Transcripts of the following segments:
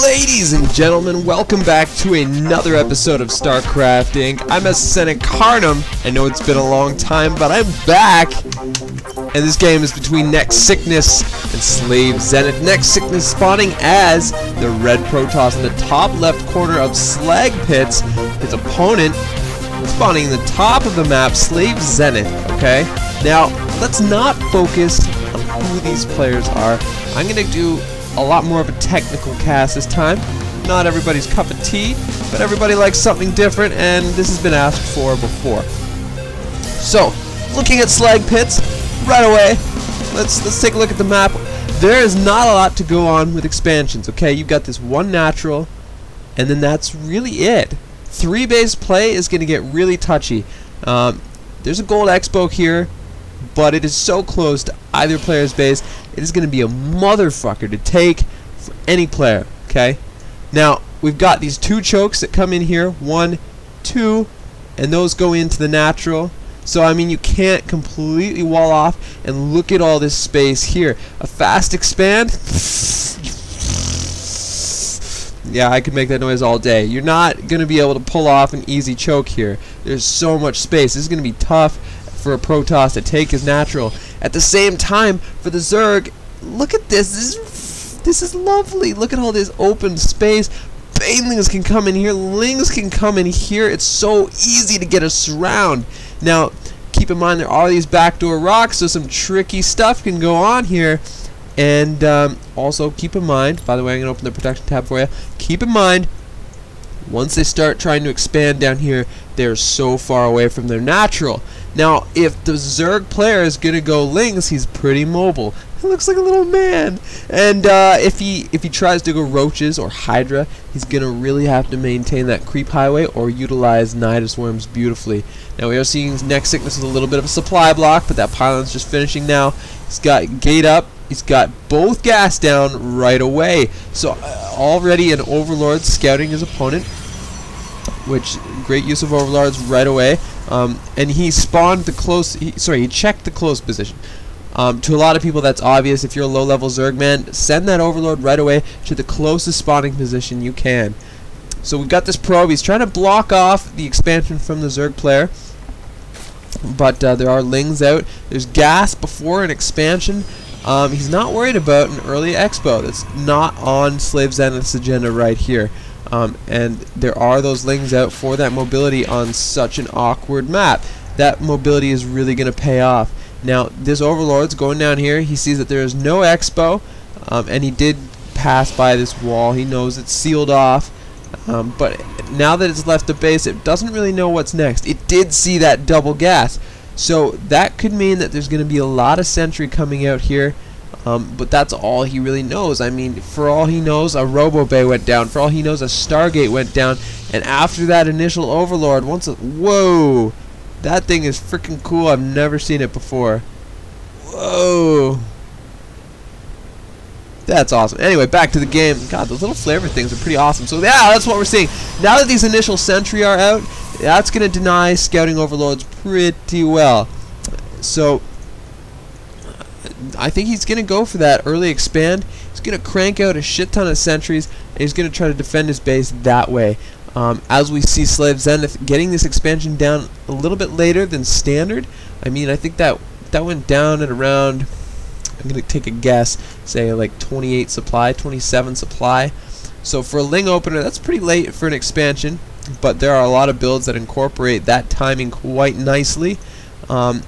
Ladies and gentlemen, welcome back to another episode of StarCraft Inc. I'm NEXsickness. I know it's been a long time, but I'm back! And this game is between NEXsickness and SlaveZenith. NEXsickness spawning as the red Protoss in the top left corner of Slag Pits. His opponent spawning in the top of the map, SlaveZenith, okay? Now, let's not focus on who these players are. I'm gonna do a lot more of a technical cast this time. Not everybody's cup of tea, but everybody likes something different, and this has been asked for before. So, looking at Slag Pits, right away, let's take a look at the map. There is not a lot to go on with expansions, okay? You've got this one natural, and then that's really it. 3 base play is going to get really touchy. There's a gold expo here, but it is so close to either player's base, it is going to be a motherfucker to take for any player, okay? Now, we've got these 2 chokes that come in here, 1, 2, and those go into the natural. So, I mean, you can't completely wall off, and look at all this space here. A fast expand, yeah, I could make that noise all day. You're not going to be able to pull off an easy choke here. There's so much space. This is going to be tough for a Protoss to take his natural. At the same time, for the Zerg, look at this. This is lovely. Look at all this open space. Banelings can come in here. Lings can come in here. It's so easy to get a surround. Now, keep in mind there are these backdoor rocks, so some tricky stuff can go on here. And also keep in mind, by the way, I'm going to open the protection tab for you. Keep in mind, once they start trying to expand down here, they're so far away from their natural. Now, if the Zerg player is going to go Lings, he's pretty mobile. He looks like a little man. And if he tries to go Roaches or Hydra, he's going to really have to maintain that creep highway or utilize Nidus Worms beautifully. Now, we are seeing NEXsickness with a little bit of a supply block, but that pylon's just finishing now. He's got gate up. He's got both gas down right away. So already an Overlord scouting his opponent, which great use of Overlords right away. And he spawned the close. He checked the close position. To a lot of people, that's obvious. If you're a low-level Zerg man, send that Overlord right away to the closest spawning position you can. So we've got this probe. He's trying to block off the expansion from the Zerg player, but there are Lings out. There's gas before an expansion. He's not worried about an early expo. That's not on SlaveZenith's agenda right here. And there are those Lings out for that mobility on such an awkward map. That mobility is really going to pay off. Now, this Overlord's going down here. He sees that there is no expo, and he did pass by this wall. He knows it's sealed off. But now that it's left the base, it doesn't really know what's next. It did see that double gas. So that could mean that there's going to be a lot of sentry coming out here, but that's all he really knows. I mean, for all he knows, a Robo Bay went down. For all he knows, a Stargate went down. And after that initial Overlord, whoa, that thing is freaking cool. I've never seen it before. Whoa. That's awesome. Anyway, back to the game. God, those little flavor things are pretty awesome. So yeah, that's what we're seeing. Now that these initial sentry are out, that's going to deny scouting Overlords pretty well. So I think he's going to go for that early expand. He's going to crank out a shit ton of sentries, and he's going to try to defend his base that way. As we see SlaveZenith getting this expansion down a little bit later than standard. I mean, I think that went down at around, I'm going to take a guess, say like 28 supply, 27 supply. So for a Ling opener, that's pretty late for an expansion, but there are a lot of builds that incorporate that timing quite nicely. And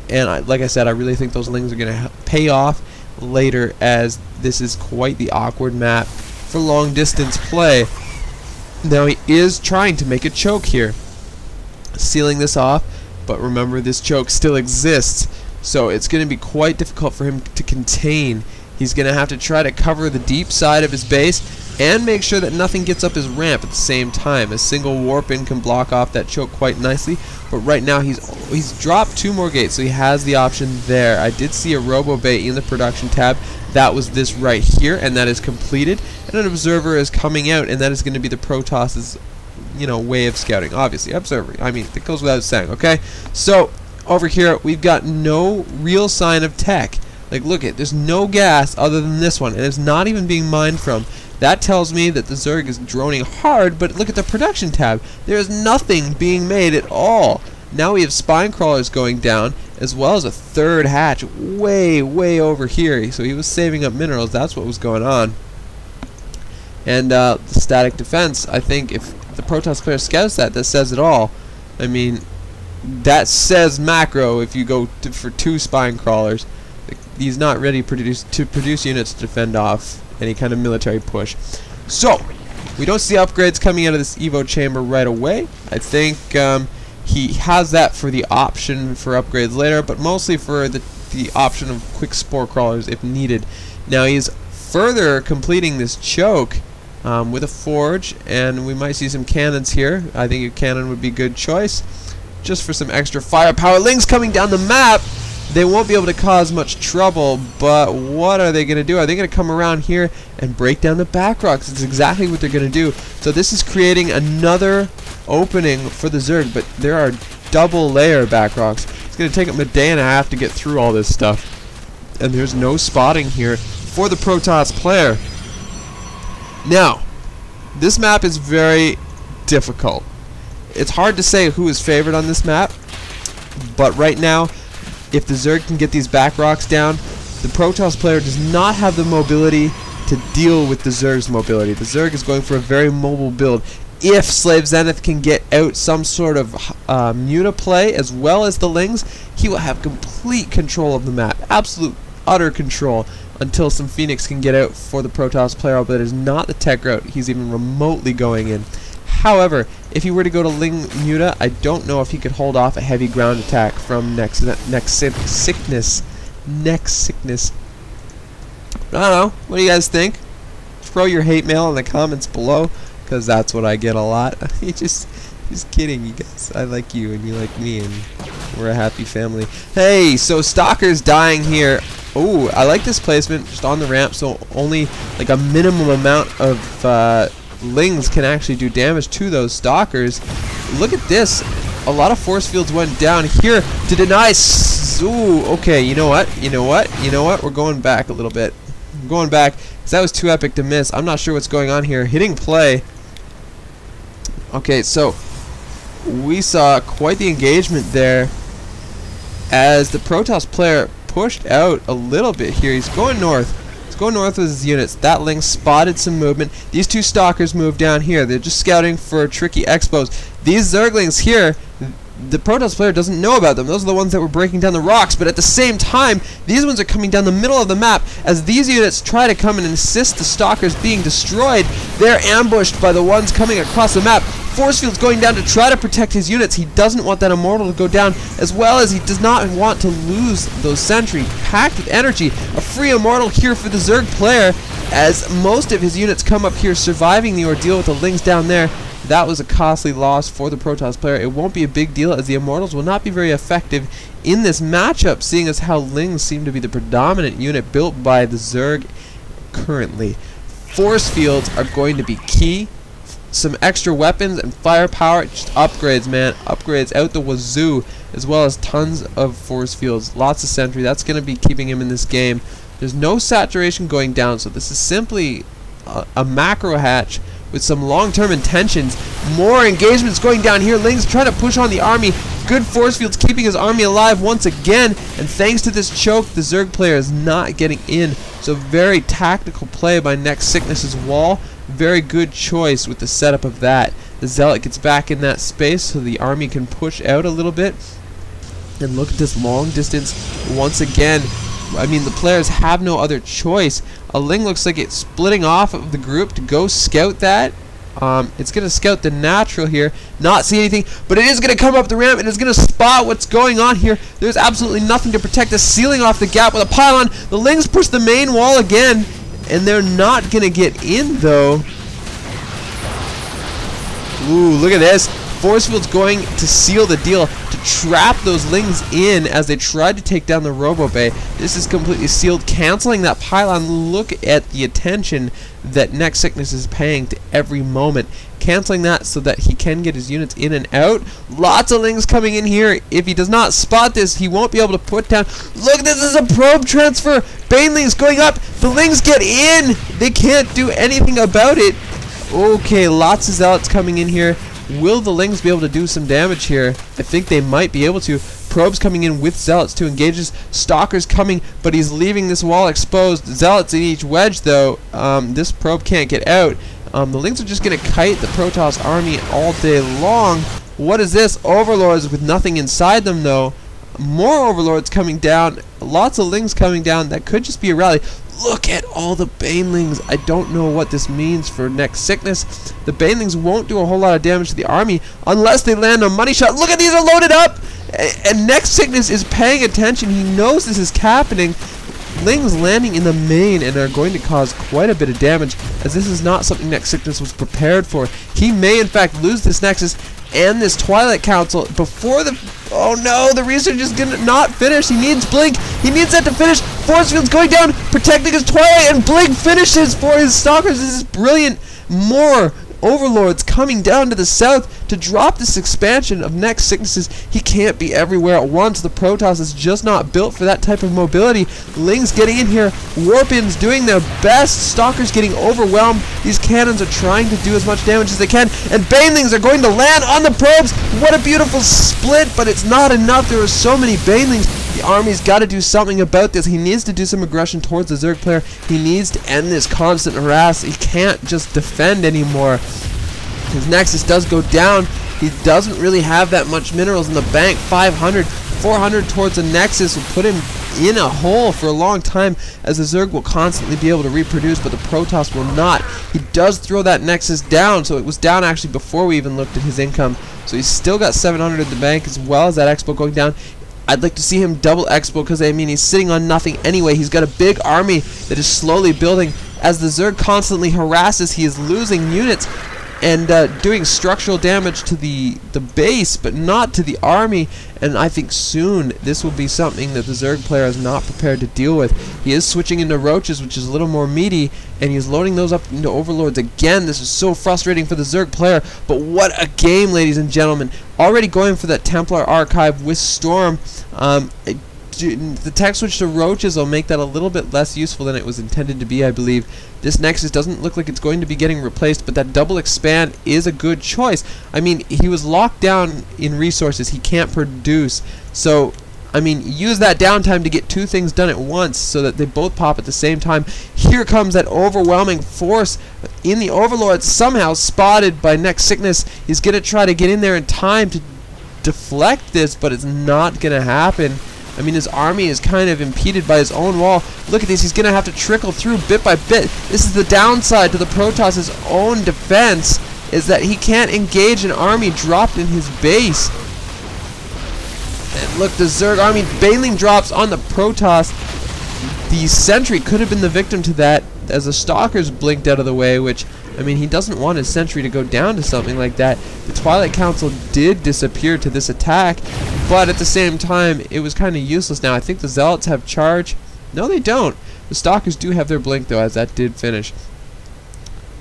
like I said, I really think those Lings are going to pay off later, as this is quite the awkward map for long distance play. Now he is trying to make a choke here, sealing this off, but remember, this choke still exists, so it's going to be quite difficult for him to contain. He's going to have to try to cover the deep side of his base and make sure that nothing gets up his ramp at the same time. A single warp in can block off that choke quite nicely, but right now he's dropped 2 more gates, so he has the option there. I did see a Robo Bay in the production tab. That was this right here, and that is completed. And an observer is coming out, and that is going to be the Protoss's, way of scouting. Obviously, observer. I mean, it goes without saying. Okay, so over here we've got no real sign of tech. Like, look there's no gas other than this one, and it's not even being mined from. That tells me that the Zerg is droning hard, but look at the production tab. There is nothing being made at all. Now we have spine crawlers going down, as well as a third hatch way over here. So he was saving up minerals. That's what was going on. And the static defense, I think if the Protoss player scouts that, that says it all. I mean, that says macro if you go for 2 spine crawlers. He's not ready to produce units to defend off any kind of military push. So, we don't see upgrades coming out of this Evo chamber right away. I think he has that for the option for upgrades later, but mostly for the option of quick spore crawlers if needed. Now he's further completing this choke with a forge, and we might see some cannons here. I think a cannon would be a good choice, just for some extra firepower. Lings coming down the map. They won't be able to cause much trouble, but what are they going to do? Are they going to come around here and break down the back rocks? It's exactly what they're going to do. So this is creating another opening for the Zerg, but there are double layer back rocks. It's going to take them a day and a half to get through all this stuff. And there's no spotting here for the Protoss player. Now, this map is very difficult. It's hard to say who is favored on this map, but right now, if the Zerg can get these back rocks down, the Protoss player does not have the mobility to deal with the Zerg's mobility. The Zerg is going for a very mobile build. If SlaveZenith can get out some sort of muta play as well as the Lings, he will have complete control of the map. Absolute, utter control until some Phoenix can get out for the Protoss player, but it is not the tech route he's even remotely going in. However, if he were to go to Ling Muta, I don't know if he could hold off a heavy ground attack from NEXsickness. I don't know. What do you guys think? Throw your hate mail in the comments below, because that's what I get a lot. Just kidding, you guys. I like you and you like me, and we're a happy family. Hey, so Stalker's dying here. Oh, I like this placement, just on the ramp, so only like a minimum amount of Lings can actually do damage to those Stalkers. Look at this. A lot of force fields went down here to deny. Ooh, okay, you know what? We're going back a little bit. We're going back, because that was too epic to miss. I'm not sure what's going on here. Hitting play. Okay, so we saw quite the engagement there as the Protoss player pushed out a little bit here. He's going north. Go north with his units. That Ling spotted some movement. These 2 Stalkers moved down here. They're just scouting for tricky expos. These Zerglings here, the Protoss player doesn't know about them. Those are the ones that were breaking down the rocks, but at the same time, these ones are coming down the middle of the map. As these units try to come and assist the Stalkers being destroyed, they're ambushed by the ones coming across the map. Force field's going down to try to protect his units. He doesn't want that Immortal to go down, as well as he does not want to lose those Sentry. Packed with energy. A free Immortal here for the Zerg player, as most of his units come up here surviving the ordeal with the Lings down there. That was a costly loss for the Protoss player. It won't be a big deal, as the Immortals will not be very effective in this matchup, seeing as how Lings seem to be the predominant unit built by the Zerg currently. Force fields are going to be key. Some extra weapons and firepower, just upgrades, man. Upgrades out the wazoo, as well as tons of force fields. Lots of sentry. That's going to be keeping him in this game. There's no saturation going down, so this is simply a macro hatch with some long-term intentions. More engagements going down here. Ling's trying to push on the army. Good force fields keeping his army alive once again. And thanks to this choke, the Zerg player is not getting in. So very tactical play by NEXsickness's wall. Very good choice with the setup of that. The Zealot gets back in that space so the army can push out a little bit. And look at this long distance once again. I mean, the players have no other choice. A Ling looks like it's splitting off of the group to go scout that. It's going to scout the natural here, not see anything, but it is going to come up the ramp and it's going to spot what's going on here. There's absolutely nothing to protect us, sealing off the gap with a pylon. The Lings push the main wall again, and they're not going to get in, though. Ooh, look at this. Force field's going to seal the deal, to trap those Lings in as they tried to take down the Robo Bay. This is completely sealed, canceling that pylon. Look at the attention that NEXsickness is paying to every moment. canceling that so that he can get his units in and out. Lots of Lings coming in here. If he does not spot this, he won't be able to put down. Look, this is a probe transfer. Banelings going up. The Lings get in. They can't do anything about it. Okay, lots of Zealots coming in here. Will the Lings be able to do some damage here? I think they might be able to. Probes coming in with Zealots to engage his. Stalkers coming, but he's leaving this wall exposed. Zealots in each wedge, though. This probe can't get out. The Lings are just going to kite the Protoss army all day long. What is this? Overlords with nothing inside them, though. More Overlords coming down. Lots of Lings coming down. That could just be a rally. Look at all the Banelings. I don't know what this means for NEXsickness. The Banelings won't do a whole lot of damage to the army unless they land a money shot. Look at these are loaded up! And NEXsickness is paying attention. He knows this is happening. Lings landing in the main and are going to cause quite a bit of damage, as this is not something NEXsickness was prepared for. He may in fact lose this Nexus and this Twilight Council before the... Oh no, the research is gonna not finish. He needs Blink. He needs that to finish. Force Field's going down, protecting his Twilight, and Blink finishes for his Stalkers. This is brilliant. More Overlords coming down to the south to drop this expansion of NEXsicknesses. He can't be everywhere at once. The Protoss is just not built for that type of mobility. Lings getting in here. Warpins doing their best. Stalkers getting overwhelmed. These cannons are trying to do as much damage as they can. And Banelings are going to land on the probes. What a beautiful split, but it's not enough. There are so many Banelings. The army's got to do something about this. He needs to do some aggression towards the Zerg player. He needs to end this constant harass. He can't just defend anymore. His Nexus does go down. He doesn't really have that much minerals in the bank. 500, 400 towards the Nexus will put him in a hole for a long time, as the Zerg will constantly be able to reproduce, but the Protoss will not. He does throw that Nexus down, so it was down actually before we even looked at his income. So he's still got 700 in the bank, as well as that Expo going down. I'd like to see him double Expo, because I mean he's sitting on nothing anyway. He's got a big army that is slowly building. As the Zerg constantly harasses, he is losing units and doing structural damage to the base, but not to the army. And I think soon this will be something that the Zerg player is not prepared to deal with. He is switching into Roaches, which is a little more meaty, and he's loading those up into Overlords again. This is so frustrating for the Zerg player, but what a game, ladies and gentlemen. Already going for that Templar Archive with Storm. The tech switch to Roaches will make that a little bit less useful than it was intended to be, I believe. This Nexus doesn't look like it's going to be getting replaced, but that double expand is a good choice. I mean, he was locked down in resources. He can't produce. So, I mean, use that downtime to get two things done at once so that they both pop at the same time. Here comes that overwhelming force in the Overlord, somehow spotted by NEXsickness. He's going to try to get in there in time to deflect this, but it's not going to happen. I mean, his army is kind of impeded by his own wall. Look at this. He's going to have to trickle through bit by bit. This is the downside to the Protoss' own defense, is that he can't engage an army dropped in his base. And look, the Zerg army, Baneling drops on the Protoss. The Sentry could have been the victim to that, as the Stalkers blinked out of the way, which, I mean, he doesn't want his Sentry to go down to something like that. The Twilight Council did disappear to this attack, but at the same time, it was kind of useless now. I think the Zealots have charge. No, they don't. The Stalkers do have their blink, though, as that did finish.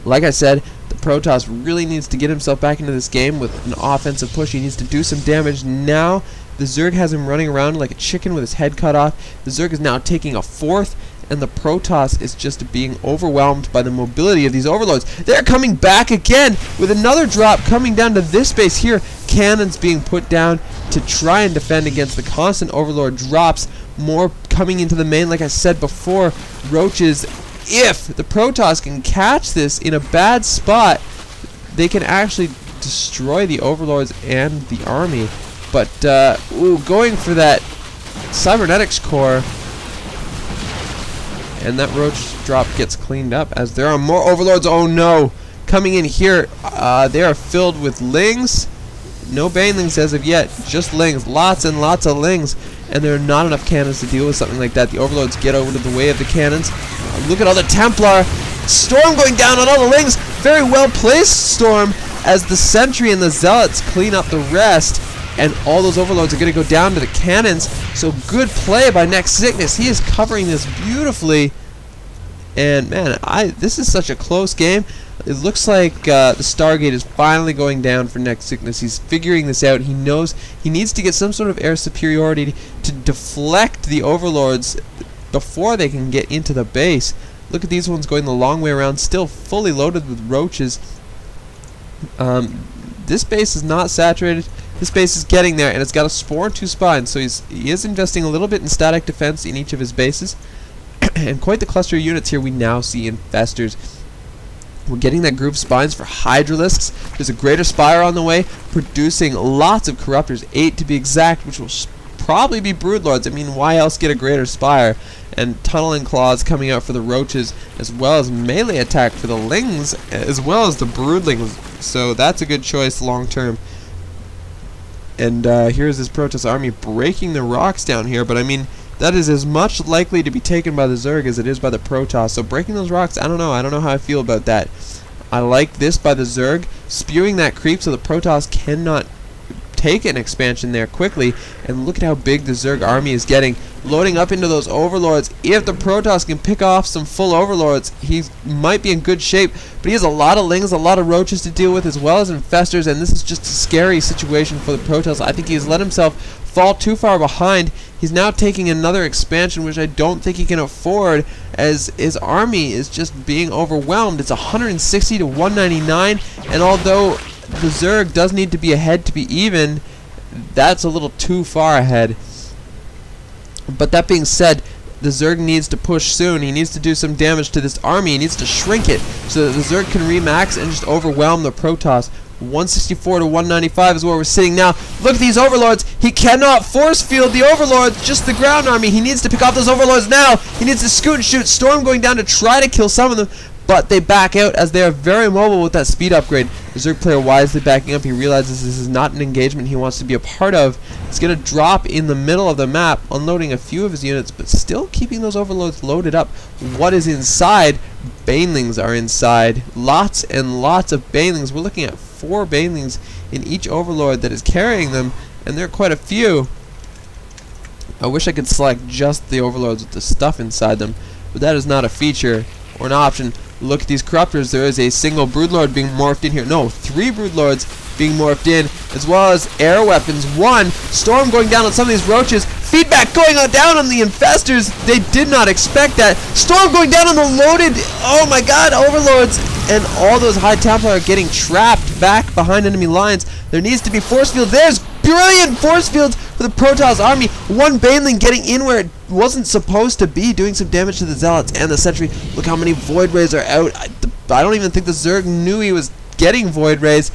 Like I said, the Protoss really needs to get himself back into this game with an offensive push. He needs to do some damage now. The Zerg has him running around like a chicken with his head cut off. The Zerg is now taking a fourth, and the Protoss is just being overwhelmed by the mobility of these Overlords. They're coming back again with another drop coming down to this base here. Cannons being put down to try and defend against the constant Overlord drops. More coming into the main, like I said before. Roaches, if the Protoss can catch this in a bad spot, they can actually destroy the Overlords and the army. But, going for that Cybernetics core, and that Roach drop gets cleaned up as there are more Overlords. Oh no! Coming in here, they are filled with Lings. No Banelings as of yet, just Lings. Lots and lots of Lings. And there are not enough cannons to deal with something like that. The Overlords get over to the way of the cannons. Look at all the Templar. Storm going down on all the Lings. Very well placed Storm, as the Sentry and the Zealots clean up the rest. And all those Overlords are going to go down to the cannons. So good play by NEXsickness. He is covering this beautifully. And man, this is such a close game. It looks like the Stargate is finally going down for NEXsickness. He's figuring this out. He knows he needs to get some sort of air superiority to deflect the overlords before they can get into the base. Look at these ones going the long way around, still fully loaded with roaches. This base is not saturated. This base is getting there, and it's got a spore and 2 spines, so he is investing a little bit in static defense in each of his bases. And quite the cluster of units here we now see infestors. We're getting that group spines for Hydralisks. There's a greater spire on the way, producing lots of corruptors, 8 to be exact, which will probably be broodlords. I mean, why else get a greater spire? And tunneling claws coming out for the roaches, as well as melee attack for the lings, as well as the broodlings. So that's a good choice long term. And here's this Protoss army breaking the rocks down here, but I mean, that is as much likely to be taken by the Zerg as it is by the Protoss. So breaking those rocks, I don't know how I feel about that. I like this by the Zerg, spewing that creep so the Protoss cannot take an expansion there quickly. And look at how big the Zerg army is getting, loading up into those overlords. If the Protoss can pick off some full overlords, he might be in good shape. But he has a lot of lings, a lot of roaches to deal with, as well as infestors, and this is just a scary situation for the Protoss. I think he has let himself fall too far behind. He's now taking another expansion, which I don't think he can afford, as his army is just being overwhelmed. It's 160 to 199, and although the Zerg does need to be ahead to be even, that's a little too far ahead. But that being said, the Zerg needs to push soon. He needs to do some damage to this army. He needs to shrink it so that the Zerg can remax and just overwhelm the Protoss. 164 to 195 is where we're sitting now. Look at these overlords. He cannot force field the overlords, just the ground army. He needs to pick off those overlords now. He needs to scoot and shoot. Storm going down to try to kill some of them, but they back out as they are very mobile with that speed upgrade. The Zerg player wisely backing up. He realizes this is not an engagement he wants to be a part of. He's going to drop in the middle of the map, unloading a few of his units, but still keeping those overlords loaded up. What is inside? Banelings are inside. Lots and lots of banelings. We're looking at 4 banelings in each overlord that is carrying them, and there are quite a few. I wish I could select just the overlords with the stuff inside them, but that is not a feature or an option. Look at these corruptors. There is a single broodlord being morphed in here. No, 3 broodlords being morphed in, as well as air weapons. 1 storm going down on some of these roaches. Feedback going on down on the infestors. They did not expect that. Storm going down on the loaded, oh my god, overlords. And all those High Templar are getting trapped back behind enemy lines. There needs to be force field. There's brilliant force fields for the Protoss army. 1 Baneling getting in where it wasn't supposed to be, doing some damage to the Zealots and the Sentry. Look how many Void Rays are out. I don't even think the Zerg knew he was getting Void Rays.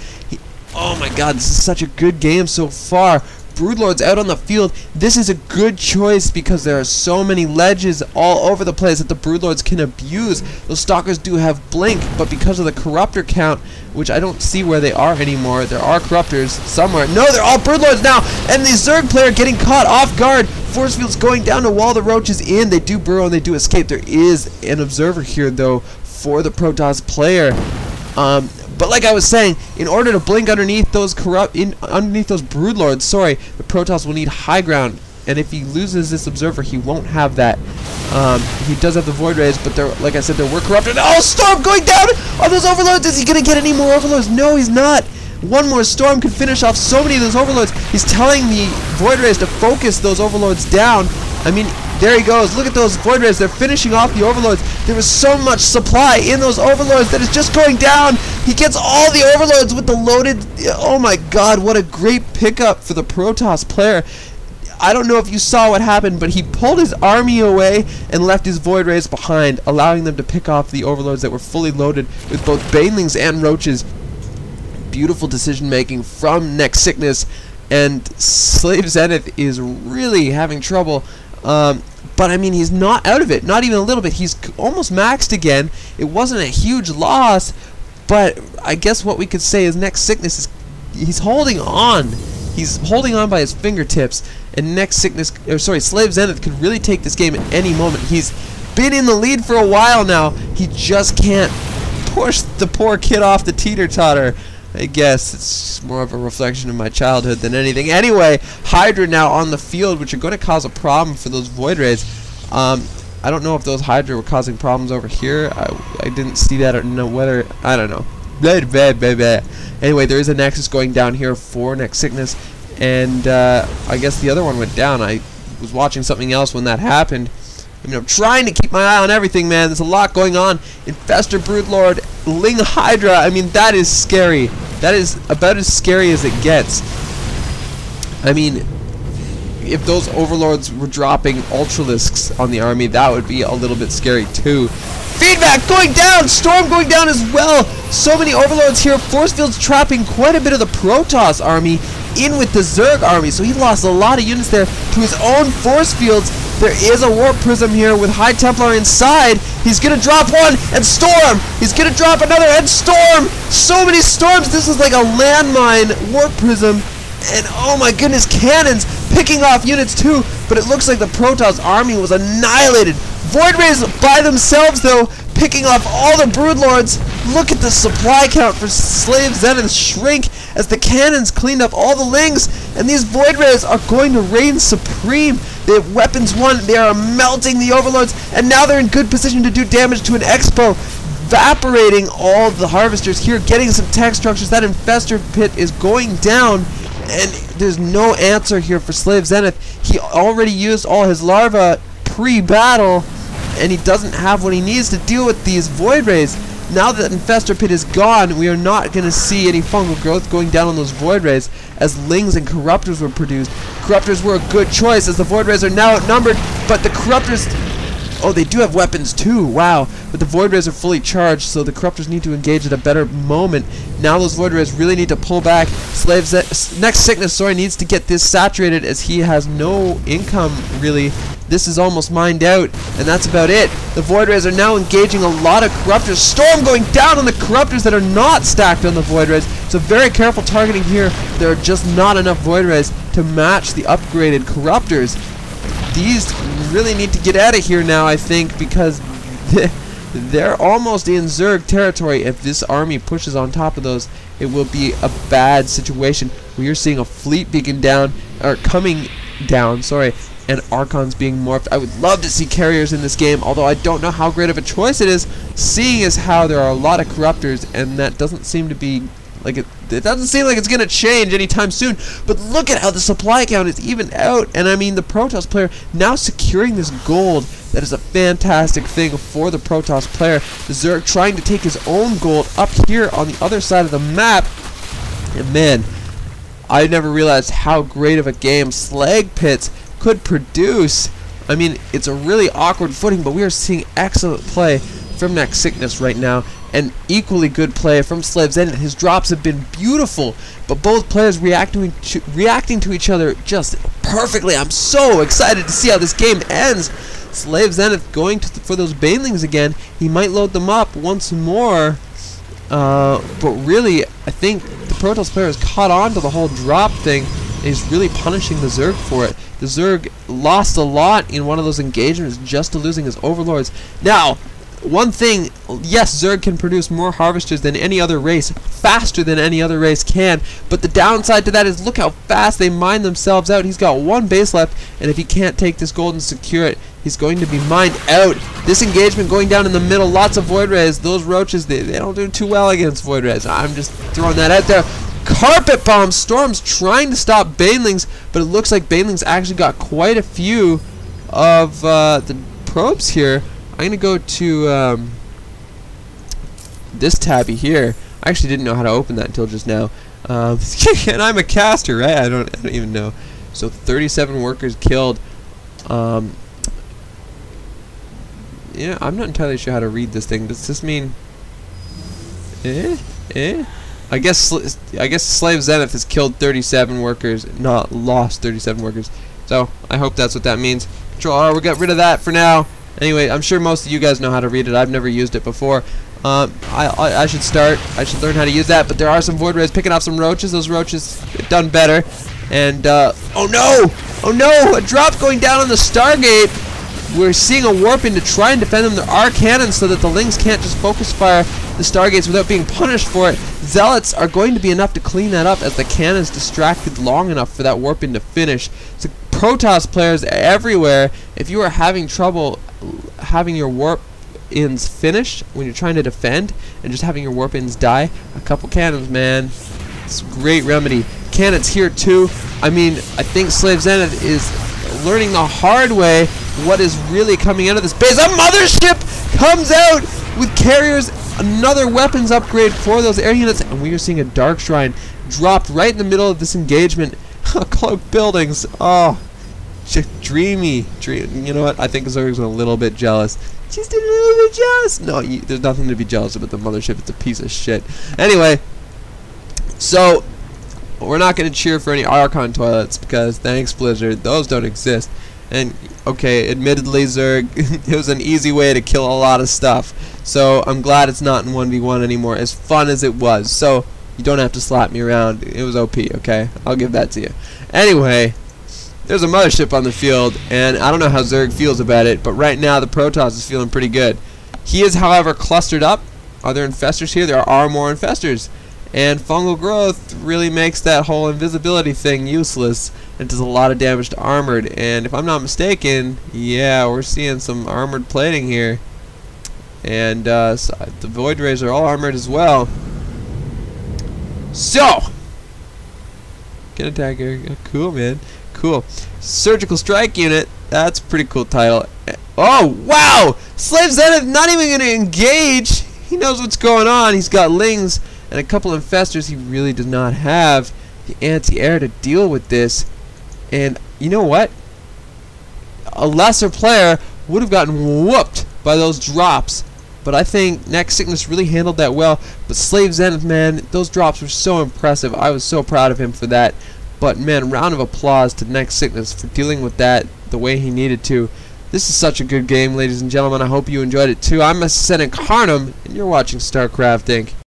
Oh my god, this is such a good game so far. Broodlords out on the field. This is a good choice because there are so many ledges all over the place that the Broodlords can abuse. Those Stalkers do have Blink, but because of the Corruptor count, which I don't see where they are anymore, there are Corruptors somewhere. No, they're all Broodlords now, and the Zerg player getting caught off guard. Force fields going down to wall the roaches in. They do burrow and they do escape. There is an observer here, though, for the Protoss player. But like I was saying, in order to blink underneath those underneath those broodlords, the Protoss will need high ground, and if he loses this observer, he won't have that. He does have the Void Rays, but there, like I said, there were corrupted. Oh, storm going down on those overlords! Is he gonna get any more overlords? No, he's not. One more storm could finish off so many of those overlords. He's telling the Void Rays to focus those overlords down. I mean, there he goes. Look at those Void Rays. They're finishing off the overlords. There was so much supply in those overlords that is just going down. He gets all the overlords with the loaded... Oh my god, what a great pickup for the Protoss player. I don't know if you saw what happened, but he pulled his army away and left his Void Rays behind, allowing them to pick off the overlords that were fully loaded with both Banelings and Roaches. Beautiful decision making from NEXsickness, and SlaveZenith is really having trouble. But I mean, he's not out of it, not even a little bit. He's almost maxed again. It wasn't a huge loss, but I guess what we could say is NEXsickness he's holding on. He's holding on by his fingertips, and SlaveZenith could really take this game at any moment. He's been in the lead for a while now. He just can't push the poor kid off the teeter-totter. I guess it's more of a reflection of my childhood than anything. Anyway, Hydra now on the field, which are going to cause a problem for those Void Rays. I don't know if those Hydra were causing problems over here. I didn't see that, or know whether, I don't know. Anyway, there is a Nexus going down here for NEXsickness, and I guess the other one went down. I was watching something else when that happened. I mean, I'm trying to keep my eye on everything, man. There's a lot going on. Infestor, Broodlord, Ling Hydra. I mean, that is scary. That is about as scary as it gets. I mean, if those Overlords were dropping Ultralisks on the army, that would be a little bit scary too. Feedback going down! Storm going down as well! So many Overlords here. Force Field's trapping quite a bit of the Protoss army in with the Zerg army, so he lost a lot of units there to his own Force Fields. There is a Warp Prism here with High Templar inside. He's gonna drop one and Storm! He's gonna drop another and Storm! So many Storms! This is like a landmine Warp Prism. And oh my goodness, cannons picking off units too, but it looks like the Protoss army was annihilated. Void Rays by themselves though, picking off all the Broodlords. Look at the supply count for SlaveZenith shrink as the cannons cleaned up all the Lings, and these Void Rays are going to reign supreme. They have weapons one, they are melting the Overlords, and now they're in good position to do damage to an Expo, evaporating all the Harvesters here, getting some tech structures. That Infestor pit is going down, and there's no answer here for SlaveZenith. He already used all his larvae pre-battle, and he doesn't have what he needs to deal with these Void Rays. Now that Infestor Pit is gone, we are not going to see any fungal growth going down on those Void Rays as Lings and Corruptors were produced. Corruptors were a good choice as the Void Rays are now outnumbered, but the Corruptors... Oh, they do have weapons too, wow. But the Void Rays are fully charged, so the Corruptors need to engage at a better moment. Now those Void Rays really need to pull back. NEXsickness, needs to get this saturated as he has no income, really. This is almost mined out, and that's about it. The Void Rays are now engaging a lot of Corruptors. Storm going down on the Corruptors that are not stacked on the Void Rays, so very careful targeting here. There are just not enough Void Rays to match the upgraded Corruptors. These really need to get out of here now, I think, because they're almost in Zerg territory. If this army pushes on top of those, it will be a bad situation. We are seeing a fleet beacon down, or coming down, sorry, and Archons being morphed. I would love to see carriers in this game, although I don't know how great of a choice it is, seeing as how there are a lot of Corruptors, and that doesn't seem to be like it doesn't seem like it's going to change anytime soon. But look at how the supply count is even out. And I mean, the Protoss player now securing this gold. That is a fantastic thing for the Protoss player. The Zerg trying to take his own gold up here on the other side of the map. And man, I never realized how great of a game Slag Pits could produce. I mean, it's a really awkward footing, but we are seeing excellent play from NEXsickness right now, and equally good play from SlaveZenith. His drops have been beautiful, but both players reacting to each other just perfectly. I'm so excited to see how this game ends. SlaveZenith going for those Banelings again. He might load them up once more, but really, I think the Protoss player has caught on to the whole drop thing, and he's really punishing the Zerg for it. The Zerg lost a lot in one of those engagements just to losing his Overlords. Now, one thing, yes, Zerg can produce more Harvesters than any other race, faster than any other race can, but the downside to that is look how fast they mine themselves out. He's got one base left, and if he can't take this gold and secure it, he's going to be mined out. This engagement going down in the middle, lots of Void Rays. Those Roaches, they don't do too well against Void Rays. I'm just throwing that out there. Carpet Bomb! Storm's trying to stop Banelings, but it looks like Banelings actually got quite a few of the probes here. I'm going to go to this tabby here. I actually didn't know how to open that until just now. And I'm a caster, right? I don't even know. So 37 workers killed. Yeah, I'm not entirely sure how to read this thing. Does this mean... I guess SlaveZenith has killed 37 workers, not lost 37 workers. So I hope that's what that means. Control R, we'll get rid of that for now. Anyway, I'm sure most of you guys know how to read it. I've never used it before. I should start. I should learn how to use that. But there are some Void Rays picking off some Roaches. Those Roaches have done better. And, oh no! Oh no! A drop going down on the Stargate! We're seeing a warp in to try and defend them. There are cannons so that the Lings can't just focus fire the Stargates without being punished for it. Zealots are going to be enough to clean that up as the cannons distracted long enough for that warp in to finish. So Protoss players everywhere, if you are having trouble having your warp ins finished when you're trying to defend and just having your warp ins die, a couple cannons, man, it's a great remedy. Cannons here too. I mean, I think SlaveZenith is learning the hard way what is really coming out of this base. A mothership comes out with carriers, another weapons upgrade for those air units, and we are seeing a Dark Shrine dropped right in the middle of this engagement. Cloaked buildings. Oh, dreamy. You know what? I think Zerg's a little bit jealous. Just a little bit jealous. No, there's nothing to be jealous about the mothership. It's a piece of shit. Anyway, so we're not going to cheer for any Archon toilets because thanks Blizzard, those don't exist. And okay, admittedly Zerg, it was an easy way to kill a lot of stuff. So I'm glad it's not in 1v1 anymore, as fun as it was. So you don't have to slap me around. It was OP, okay? I'll give that to you. Anyway, there's a mothership on the field, and I don't know how Zerg feels about it, but right now the Protoss is feeling pretty good. He is, however, clustered up. Are there infestors here? There are more infestors. And fungal growth really makes that whole invisibility thing useless and does a lot of damage to armored. And if I'm not mistaken, yeah, we're seeing some armored plating here. And so the Void Rays are all armored as well. So, get attack area. Cool, man. Cool. Surgical Strike Unit. That's a pretty cool title. Oh, wow! SlaveZenith not even going to engage. He knows what's going on. He's got Lings and a couple infestors. He really does not have the anti-air to deal with this. And you know what? A lesser player would have gotten whooped by those drops. But I think NEXsickness really handled that well. But SlaveZenith, man, those drops were so impressive. I was so proud of him for that. But man, round of applause to NEXsickness for dealing with that the way he needed to. This is such a good game, ladies and gentlemen. I hope you enjoyed it too. I'm Ascendant Carnum, and you're watching StarCraft Inc.